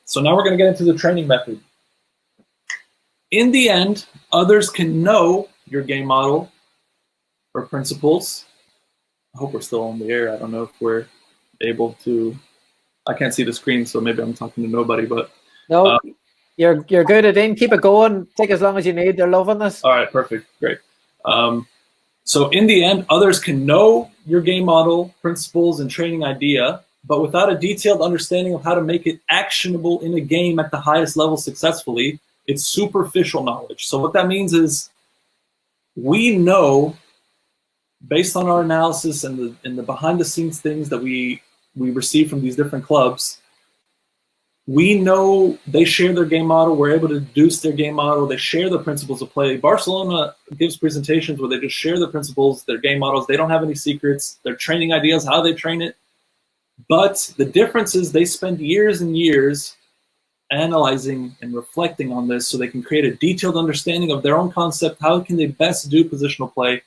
So now we're going to get into the training method. In the end, others can know your game model or principles. I hope we're still on the air. I don't know if we're able to. I can't see the screen, so maybe I'm talking to nobody. But no, you're good, Adin. Keep it going. Take as long as you need. They're loving this. All right, perfect, great. So in the end, others can know your game model, principles, and training idea, but without a detailed understanding of how to make it actionable in a game at the highest level successfully, it's superficial knowledge. So what that means is we know, based on our analysis and the behind-the-scenes things that we receive from these different clubs, we know they share their game model. We're able to deduce their game model. They share the principles of play. Barcelona gives presentations where they just share the principles, their game models. They don't have any secrets. Their training ideas, how they train it. But the difference is they spend years and years analyzing and reflecting on this so they can create a detailed understanding of their own concept. How can they best do positional play?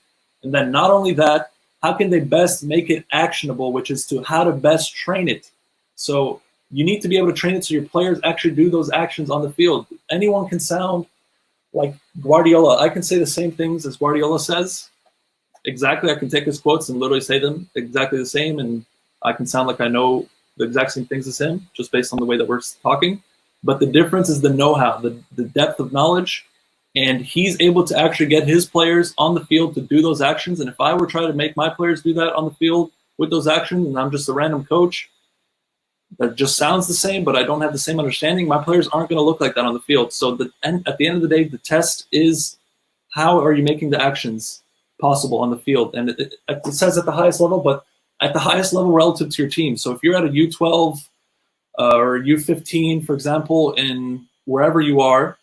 And then not only that, how can they best make it actionable, which is to how to best train it. So you need to be able to train it so your players actually do those actions on the field. Anyone can sound like Guardiola. I can say the same things as Guardiola says. Exactly. I can take his quotes and literally say them exactly the same, and I can sound like I know the exact same things as him just based on the way that we're talking. But the difference is the know-how, the depth of knowledge, and he's able to actually get his players on the field to do those actions. And if I were trying to make my players do that on the field with those actions, and I'm just a random coach that just sounds the same, but I don't have the same understanding, my players aren't going to look like that on the field. So at the end of the day, the test is how are you making the actions possible on the field? And it says at the highest level, but at the highest level relative to your team. So if you're at a U12 or U15, for example, in wherever you are,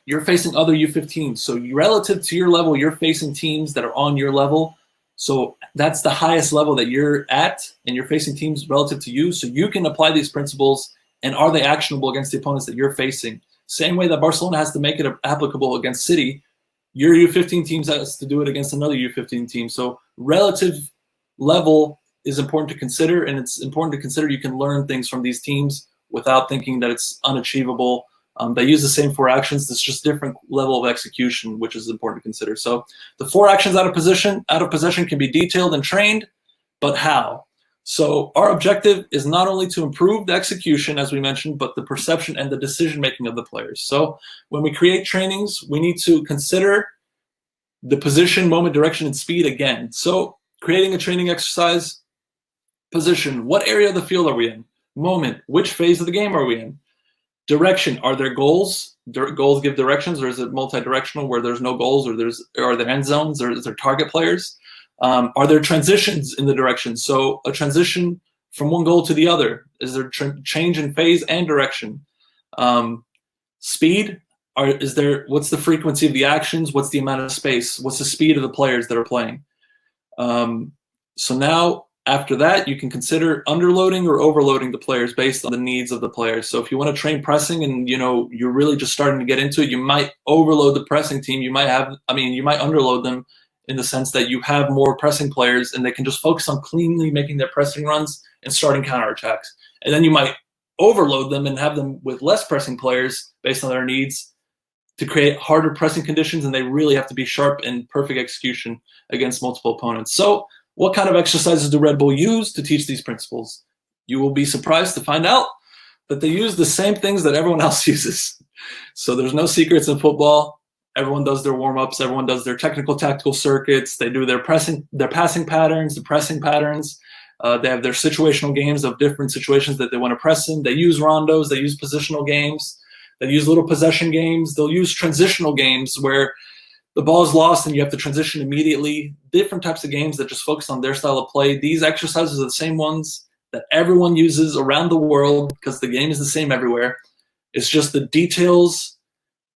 you're facing other U15s. So relative to your level, you're facing teams that are on your level. So that's the highest level that you're at, and you're facing teams relative to you. So you can apply these principles, and are they actionable against the opponents that you're facing? Same way that Barcelona has to make it applicable against City, your U15 teams has to do it against another U15 team. So relative level is important to consider, and it's important to consider you can learn things from these teams without thinking that it's unachievable. They use the same 4 actions. It's just different level of execution, which is important to consider. So the 4 actions out of possession can be detailed and trained, but how? So our objective is not only to improve the execution, as we mentioned, but the perception and the decision-making of the players. So when we create trainings, we need to consider the position, moment, direction, and speed again. So creating a training exercise, position, what area of the field are we in? Moment, which phase of the game are we in? Direction, are there goals? Goals give directions, or is it multi-directional where there's no goals, or are there end zones, or is there target players? Are there transitions in the direction? So a transition from one goal to the other. Is there change in phase and direction? Speed, what's the frequency of the actions? What's the amount of space? What's the speed of the players that are playing? So now, after that, you can consider underloading or overloading the players based on the needs of the players. So if you want to train pressing and you're really just starting to get into it, you might overload the pressing team. You might underload them in the sense that you have more pressing players and they can just focus on cleanly making their pressing runs and starting counterattacks. And then you might overload them and have them with less pressing players based on their needs to create harder pressing conditions, and they really have to be sharp and perfect execution against multiple opponents. So what kind of exercises do Red Bull use to teach these principles? You will be surprised to find out that they use the same things that everyone else uses. So there's no secrets in football. Everyone does their warm-ups. Everyone does their technical tactical circuits. They do their passing patterns, the pressing patterns. They have their situational games of different situations that they want to press in. They use rondos. They use positional games. They use little possession games. They'll use transitional games where the ball is lost and you have to transition immediately. Different types of games that just focus on their style of play. These exercises are the same ones that everyone uses around the world because the game is the same everywhere. It's just the details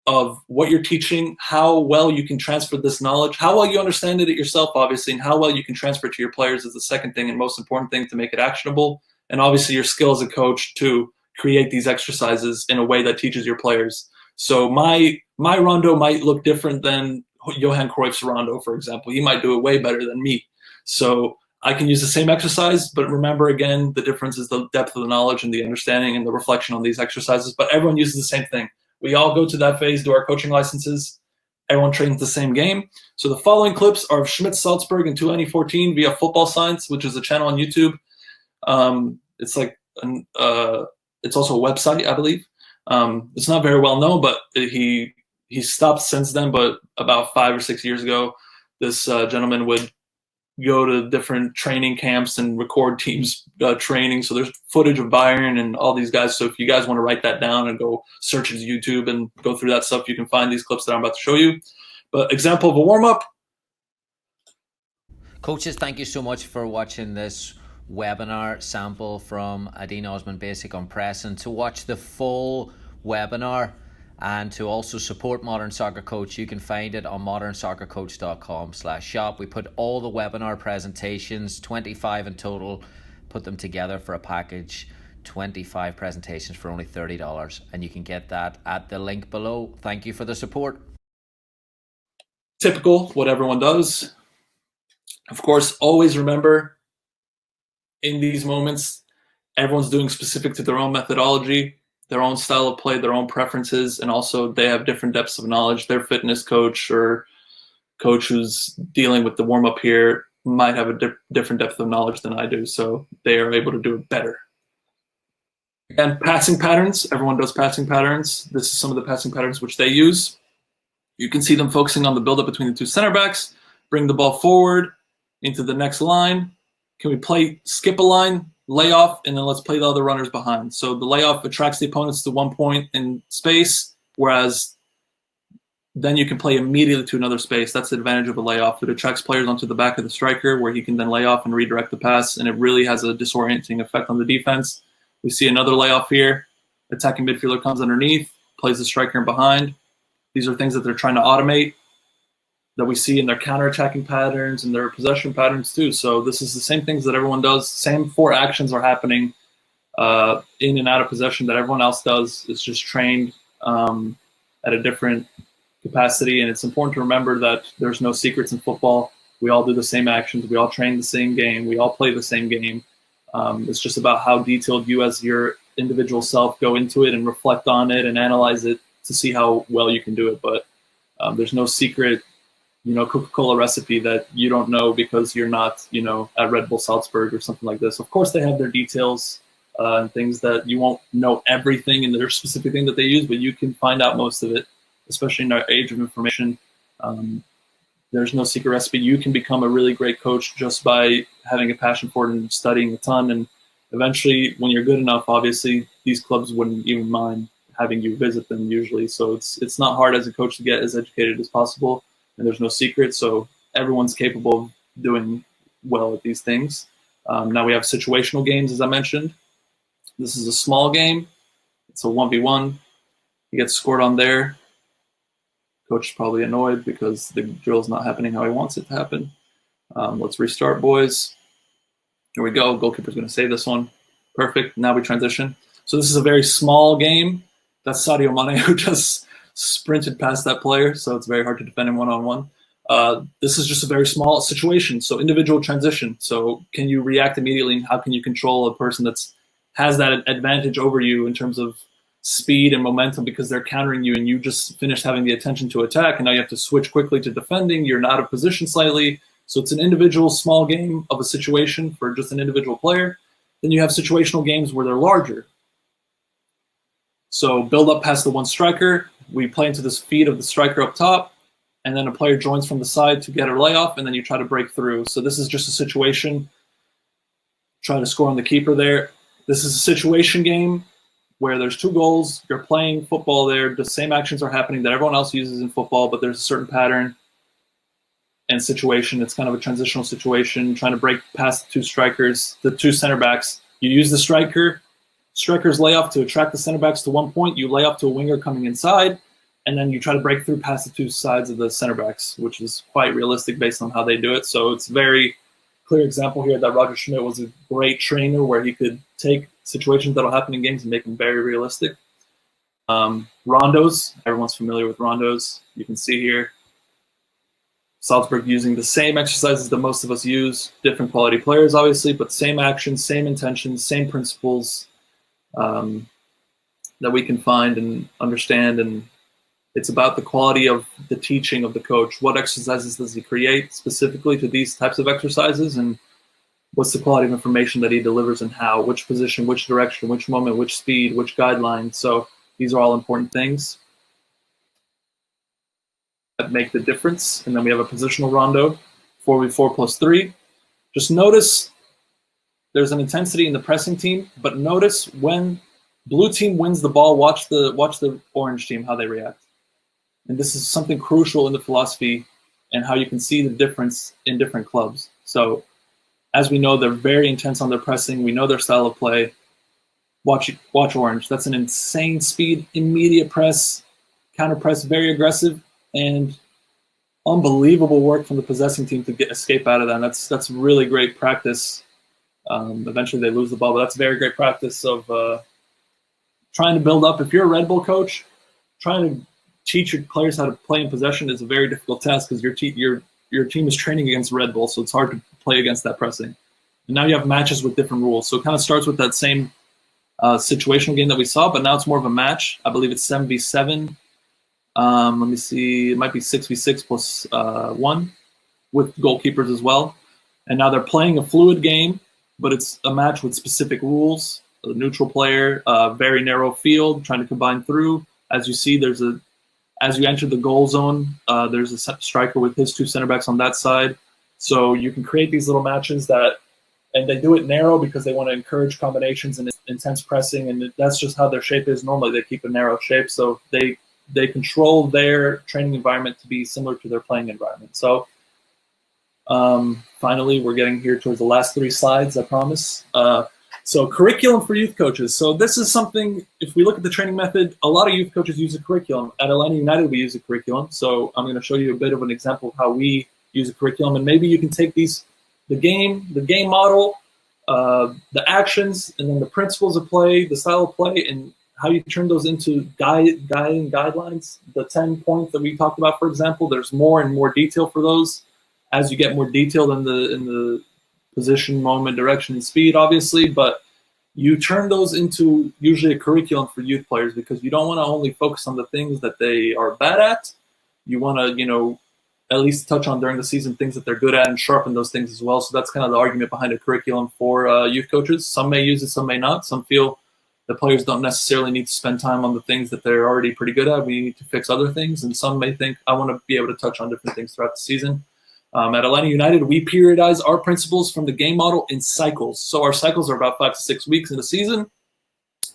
of what you're teaching, how well you can transfer this knowledge, how well you understand it yourself, obviously, and how well you can transfer it to your players is the second thing and most important thing to make it actionable. And obviously your skill as a coach to create these exercises in a way that teaches your players. So my rondo might look different than Johan Cruyff's rondo, for example. He might do it way better than me. So I can use the same exercise, but remember, again, the difference is the depth of the knowledge and the understanding and the reflection on these exercises. But everyone uses the same thing. We all go to that phase, do our coaching licenses. Everyone trains the same game. So the following clips are of Schmidt Salzburg in 2014 via Football Science, which is a channel on YouTube. It's like it's also a website, I believe. It's not very well known, but he stopped since then. But about 5 or 6 years ago, this gentleman would go to different training camps and record teams training. So there's footage of Bayern and all these guys. So if you guys want to write that down and go search his YouTube and go through that stuff, you can find these clips that I'm about to show you. But example of a warm-up. Coaches, thank you so much for watching this webinar sample from Adin Osmanbasic on pressing. To watch the full webinar and to also support Modern Soccer Coach, you can find it on modernsoccercoach.com/shop. We put all the webinar presentations, 25 in total, put them together for a package, 25 presentations for only $30, and you can get that at the link below. Thank you for the support. Typical, what everyone does. Of course, always remember, in these moments, everyone's doing specific to their own methodology, their own style of play, their own preferences, and also they have different depths of knowledge. Their fitness coach or coach who's dealing with the warm-up here might have a different depth of knowledge than I do, so they are able to do it better. Again, passing patterns. Everyone does passing patterns. This is some of the passing patterns which they use. You can see them focusing on the build-up between the two center backs, bring the ball forward into the next line. Can we skip a line, lay off, and then let's play the other runners behind. So the layoff attracts the opponents to one point in space, whereas then you can play immediately to another space. That's the advantage of a layoff. It attracts players onto the back of the striker where he can then lay off and redirect the pass, and it really has a disorienting effect on the defense. We see another layoff here. Attacking midfielder comes underneath, plays the striker in behind. These are things that they're trying to automate that we see in their counter-attacking patterns and their possession patterns too. So this is the same things that everyone does. Same 4 actions are happening in and out of possession that everyone else does. It's just trained at a different capacity. And it's important to remember that there's no secrets in football. We all do the same actions. We all train the same game. We all play the same game. It's just about how detailed you as your individual self go into it and reflect on it and analyze it to see how well you can do it. But there's no secret, Coca-Cola recipe that you don't know because you're not, at Red Bull Salzburg or something like this. Of course, they have their details and things that you won't know everything in their specific thing that they use, but you can find out most of it, especially in our age of information. There's no secret recipe. You can become a really great coach just by having a passion for it and studying a ton. And eventually, when you're good enough, obviously, these clubs wouldn't even mind having you visit them usually. So it's not hard as a coach to get as educated as possible. And there's no secret, so everyone's capable of doing well at these things. Now we have situational games, as I mentioned. This is a small game. It's a 1v1. He gets scored on there. Coach is probably annoyed because the drill's not happening how he wants it to happen. Let's restart, boys. Here we go. Goalkeeper's going to save this one. Perfect. Now we transition. So this is a very small game. That's Sadio Mane who just sprinted past that player, so it's very hard to defend him one-on-one. This is just a very small situation, so individual transition. So can you react immediately, and how can you control a person that has that advantage over you in terms of speed and momentum because they're countering you and you just finished having the attention to attack and now you have to switch quickly to defending. You're out of position slightly. So it's an individual small game of a situation for just an individual player. Then you have situational games where they're larger. So build up past the one striker. We play into this feed of the striker up top, and then a player joins from the side to get a layoff, and then you try to break through. So this is just a situation. Try to score on the keeper there. This is a situation game where there's 2 goals. You're playing football there. The same actions are happening that everyone else uses in football, but there's a certain pattern and situation. It's kind of a transitional situation, trying to break past the 2 strikers, the 2 center backs. You use the striker's layoff to attract the center backs to one point. You lay off to a winger coming inside, and then you try to break through past the 2 sides of the center backs, which is quite realistic based on how they do it. So it's very clear example here that Roger Schmidt was a great trainer where he could take situations that will happen in games and make them very realistic. Rondos, everyone's familiar with rondos. You can see here. Salzburg using the same exercises that most of us use, different quality players, obviously, but same actions, same intentions, same principles that we can find and understand. And it's about the quality of the teaching of the coach. What exercises does he create specifically to these types of exercises, and what's the quality of information that he delivers, and how, which position, which direction, which moment, which speed, which guideline. So these are all important things that make the difference. And then we have a positional rondo, 4v4 plus 3. Just notice there's an intensity in the pressing team, but notice when blue team wins the ball, watch the orange team, how they react. And this is something crucial in the philosophy and how you can see the difference in different clubs. So as we know, they're very intense on their pressing. We know their style of play. Watch orange. That's an insane speed, immediate press, counter press, very aggressive, and unbelievable work from the possessing team to escape out of that. And that's really great practice. Eventually they lose the ball, but that's very great practice of trying to build up. If you're a Red Bull coach, trying to teach your players how to play in possession is a very difficult task, because your team is training against Red Bull, so it's hard to play against that pressing. And now you have matches with different rules. So it kind of starts with that same situational game that we saw, but now it's more of a match. I believe it's 7v7. Let me see. It might be 6v6 plus 1 with goalkeepers as well. And now they're playing a fluid game, but it's a match with specific rules. A neutral player, very narrow field, trying to combine through. As you see, as you enter the goal zone, there's a striker with his 2 center backs on that side. So you can create these little matches and they do it narrow because they want to encourage combinations and intense pressing, and that's just how their shape is. Normally they keep a narrow shape, so they control their training environment to be similar to their playing environment. So finally, we're getting here towards the last 3 slides, I promise. So curriculum for youth coaches. So this is something, if we look at the training method, a lot of youth coaches use a curriculum. At Atlanta United, we use a curriculum. So I'm going to show you a bit of an example of how we use a curriculum. And maybe you can take the game model, the actions, and then the principles of play, the style of play, and how you turn those into guiding guidelines. The 10 points that we talked about, for example, there's more and more detail for those. As you get more detailed in the position, moment, direction, and speed, obviously, but you turn those into usually a curriculum for youth players, because you don't want to only focus on the things that they are bad at. You want to, at least touch on during the season things that they're good at and sharpen those things as well. So that's kind of the argument behind a curriculum for youth coaches. Some may use it, some may not. Some feel the players don't necessarily need to spend time on the things that they're already pretty good at. We need to fix other things. And some may think, I want to be able to touch on different things throughout the season. At Atlanta United, we periodize our principles from the game model in cycles. So our cycles are about 5 to 6 weeks in the season.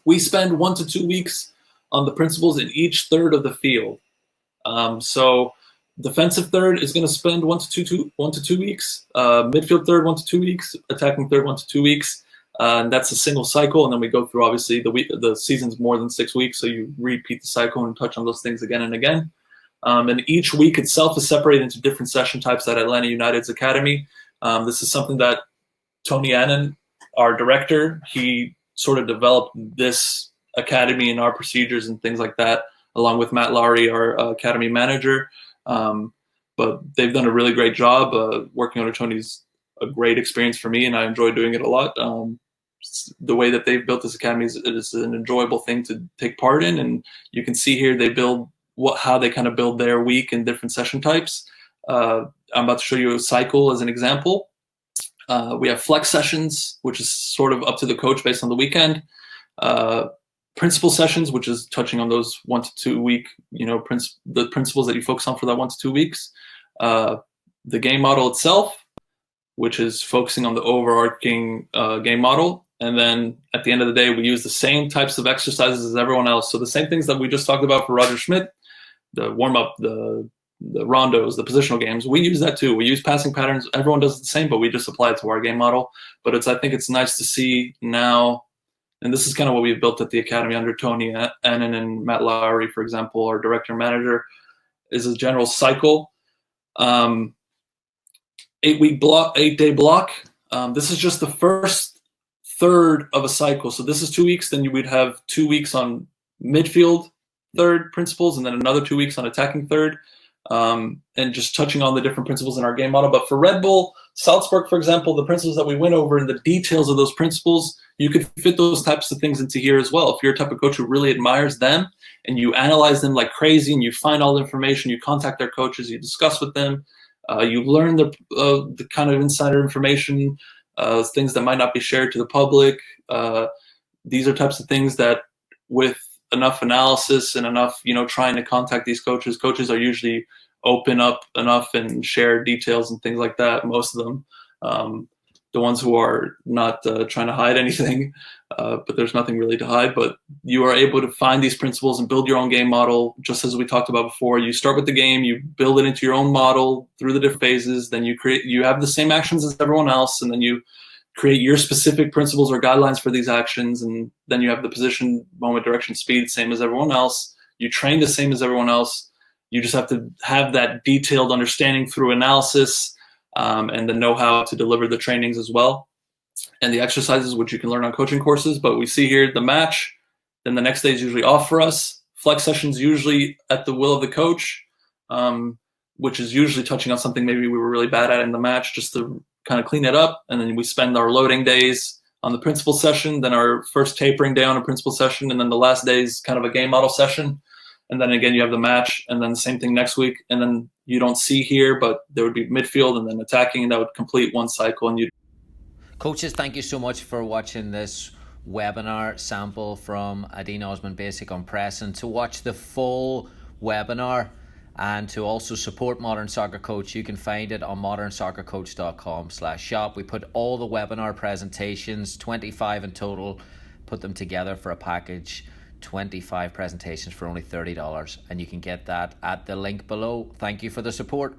We spend 1 to 2 weeks on the principles in each third of the field. So defensive third is going to spend 1 to 2 weeks. Midfield third, 1 to 2 weeks. Attacking third, 1 to 2 weeks. And that's a single cycle. And then we go through, obviously, the season's more than 6 weeks. So you repeat the cycle and touch on those things again and again. And each week itself is separated into different session types at Atlanta United's academy. This is something that Tony Adin, our director, he sort of developed this academy and our procedures and things like that, along with Matt Lowry, our academy manager. But they've done a really great job. Working under Tony's a great experience for me, and I enjoy doing it a lot. The way that they've built this academy is an enjoyable thing to take part in, and you can see here they build how they kind of build their week in different session types. I'm about to show you a cycle as an example. We have flex sessions, which is sort of up to the coach based on the weekend. Principal sessions, which is touching on those 1 to 2 week, the principles that you focus on for that 1 to 2 weeks. The game model itself, which is focusing on the overarching game model. And then at the end of the day, we use the same types of exercises as everyone else. So the same things that we just talked about for Roger Schmidt, the warm-up, the rondos, the positional games, we use that too. We use passing patterns. Everyone does the same, but we just apply it to our game model. But I think it's nice to see now, and this is kind of what we've built at the academy under Tony Annan and Matt Lowry, for example, our director and manager, is a general cycle. 8-day block. This is just the first third of a cycle. So this is 2 weeks. Then you would have 2 weeks on midfield third principles, and then another 2 weeks on attacking third. and just touching on the different principles in our game model. But for Red Bull Salzburg, for example, the principles that we went over and the details of those principles, you could fit those types of things into here as well. If you're a type of coach who really admires them and you analyze them like crazy and you find all the information, you contact their coaches, you discuss with them, you learn the kind of insider information, things that might not be shared to the public. These are types of things that with enough analysis and enough, trying to contact these coaches are usually open up enough and share details and things like that. Most of them, the ones who are not trying to hide anything, but there's nothing really to hide, but you are able to find these principles and build your own game model. Just as we talked about before, you start with the game, you build it into your own model through the different phases. Then you have the same actions as everyone else. And then you create your specific principles or guidelines for these actions. And then you have the position, moment, direction, speed, same as everyone else. You train the same as everyone else. You just have to have that detailed understanding through analysis, and the know-how to deliver the trainings as well. And the exercises, which you can learn on coaching courses. But we see here the match, then the next day is usually off for us. Flex sessions usually at the will of the coach, which is usually touching on something maybe we were really bad at in the match, just to kind of clean it up. And then we spend our loading days on the principal session, then our first tapering day on a principal session, and then the last day is kind of a game model session. And then again, you have the match, and then the same thing next week. And then you don't see here, but there would be midfield and then attacking, and that would complete one cycle. And you, coaches, thank you so much for watching this webinar sample from Adin Osmanbasic on pressing. To watch the full webinar and to also support Modern Soccer Coach, you can find it on modernsoccercoach.com/shop. We put all the webinar presentations, 25 in total, put them together for a package. 25 presentations for only $30, and you can get that at the link below. Thank you for the support.